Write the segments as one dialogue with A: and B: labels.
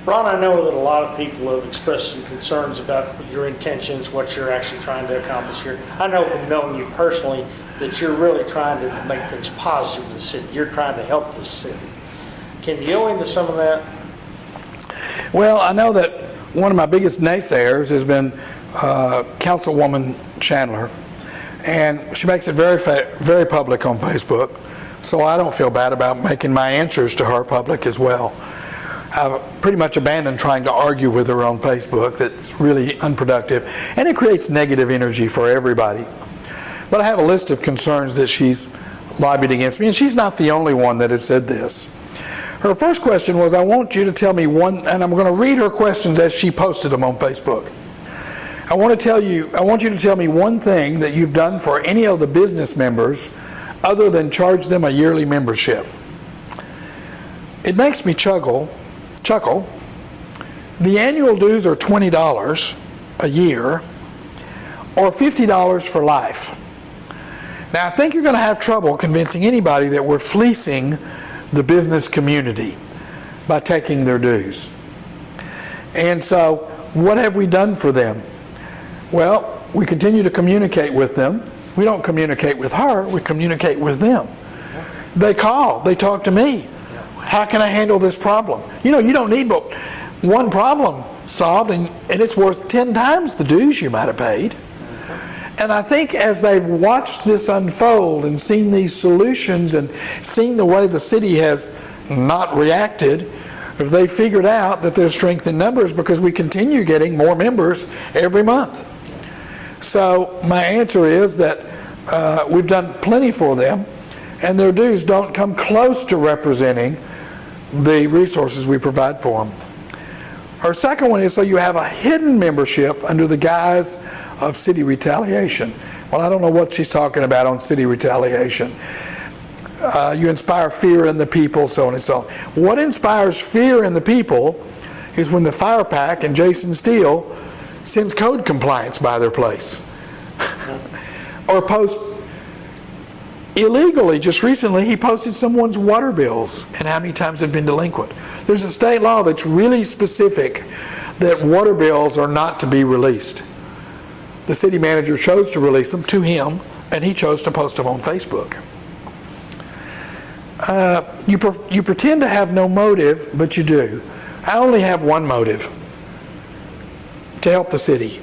A: Ron, I know that a lot of people have expressed some concerns about your intentions, what you're actually trying to accomplish here. I know from knowing you personally that you're really trying to make things positive for the city. You're trying to help this city. Can you go into some of that?
B: Well, I know that one of my biggest naysayers has been Councilwoman Chandler, and she makes it very public on Facebook, so I don't feel bad about making my answers to her public as well. I've pretty much abandoned trying to argue with her on Facebook. That's really unproductive, and it creates negative energy for everybody. But I have a list of concerns that she's lobbied against me, and she's not the only one that has said this. Her first question was, I want you to tell me one, and I'm going to read her questions as she posted them on Facebook. I want you to tell me one thing that you've done for any of the business members other than charge them a yearly membership. It makes me chuckle. The annual dues are $20 a year or $50 for life. Now, I think you're going to have trouble convincing anybody that we're fleecing the business community by taking their dues. And so, what have we done for them? Well, we continue to communicate with them. We don't communicate with her, we communicate with them. They call, they talk to me. How can I handle this problem? You know, you don't need but one problem solved, and it's worth 10 times the dues you might have paid. And I think as they've watched this unfold and seen these solutions and seen the way the city has not reacted, if they figured out that there's strength in numbers because we continue getting more members every month. So my answer is that we've done plenty for them, and their dues don't come close to representing the resources we provide for them. Her second one is, so you have a hidden membership under the guise of city retaliation. Well, I don't know what she's talking about on city retaliation. You inspire fear in the people, so on and so on. What inspires fear in the people is when the fire pack and Jason Steele sends code compliance by their place. Or post illegally, just recently, he posted someone's water bills and how many times they've been delinquent. There's a state law that's really specific that water bills are not to be released. The city manager chose to release them to him, and he chose to post them on Facebook. You pretend to have no motive, but you do. I only have one motive: to help the city.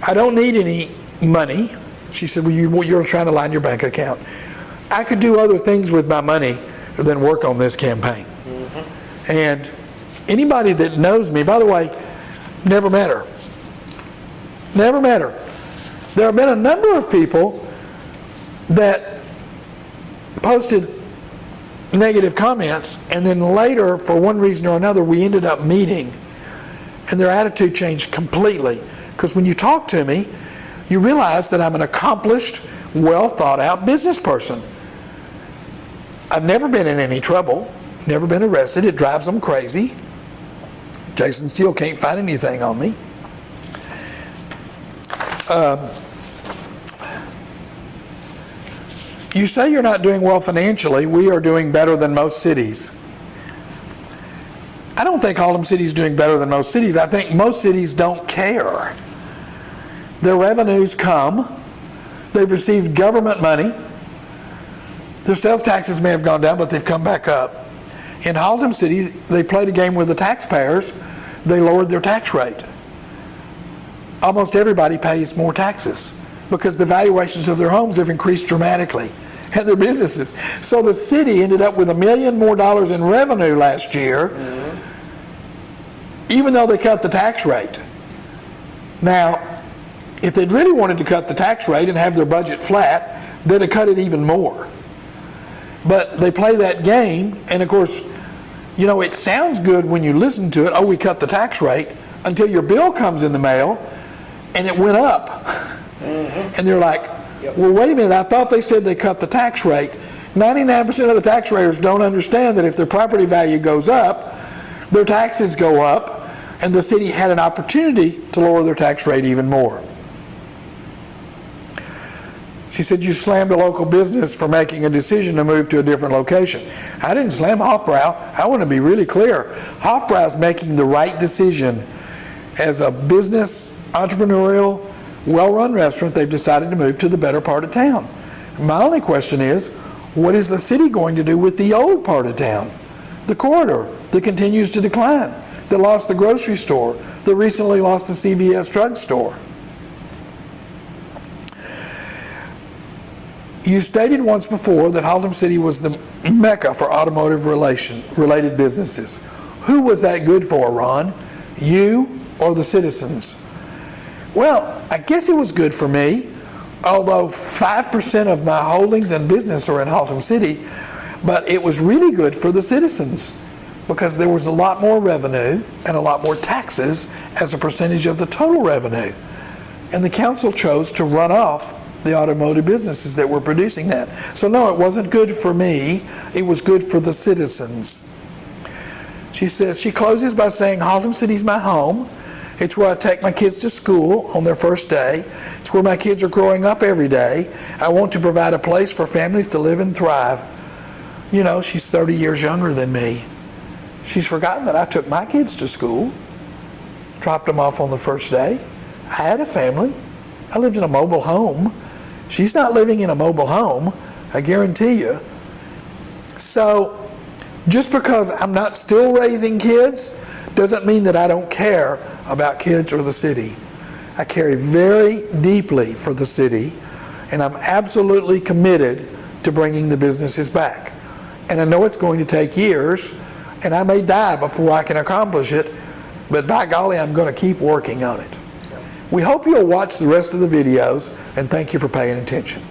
B: I don't need any money. She said, well, you're trying to line your bank account. I could do other things with my money than work on this campaign. Mm-hmm. And anybody that knows me, by the way, never met her. Never met her. There have been a number of people that posted negative comments, and then later, for one reason or another, we ended up meeting, and their attitude changed completely. Because when you talk to me, you realize that I'm an accomplished, well thought out business person. I've never been in any trouble, never been arrested. It drives them crazy. Jason Steele can't find anything on me. You say you're not doing well financially. We are doing better than most cities. I don't think Haltom City is doing better than most cities. I think most cities don't care. Their revenues come. They've received government money. Their sales taxes may have gone down, but they've come back up. In Haltom City, they played a game with the taxpayers. They lowered their tax rate. Almost everybody pays more taxes because the valuations of their homes have increased dramatically and their businesses. So the city ended up with $1 million more in revenue last year, even though they cut the tax rate. Now, if they'd really wanted to cut the tax rate and have their budget flat, they'd have cut it even more. But they play that game, and of course, you know, it sounds good when you listen to it. Oh, we cut the tax rate, until your bill comes in the mail and it went up. And they're like, well, wait a minute, I thought they said they cut the tax rate. 99% of the tax payers don't understand that if their property value goes up, their taxes go up, and the city had an opportunity to lower their tax rate even more. She said, you slammed a local business for making a decision to move to a different location. I didn't slam Hofbrau. I want to be really clear. Hofbrau is making the right decision. As a business, entrepreneurial, well-run restaurant, they've decided to move to the better part of town. My only question is, what is the city going to do with the old part of town? The corridor that continues to decline, that lost the grocery store, that recently lost the CVS drugstore. You stated once before that Haltom City was the mecca for automotive related businesses. Who was that good for, Ron? You or the citizens? Well, I guess it was good for me, although 5% of my holdings and business are in Haltom City, but it was really good for the citizens because there was a lot more revenue and a lot more taxes as a percentage of the total revenue. And the council chose to run off the automotive businesses that were producing that. So no, it wasn't good for me, it was good for the citizens. She says, she closes by saying, Haltom City's my home. It's where I take my kids to school on their first day. It's where my kids are growing up every day. I want to provide a place for families to live and thrive. You know, she's 30 years younger than me. She's forgotten that I took my kids to school, dropped them off on the first day. I had a family. I lived in a mobile home. She's not living in a mobile home, I guarantee you. So just because I'm not still raising kids doesn't mean that I don't care about kids or the city. I care very deeply for the city, and I'm absolutely committed to bringing the businesses back. And I know it's going to take years, and I may die before I can accomplish it, but by golly, I'm going to keep working on it. We hope you'll watch the rest of the videos, and thank you for paying attention.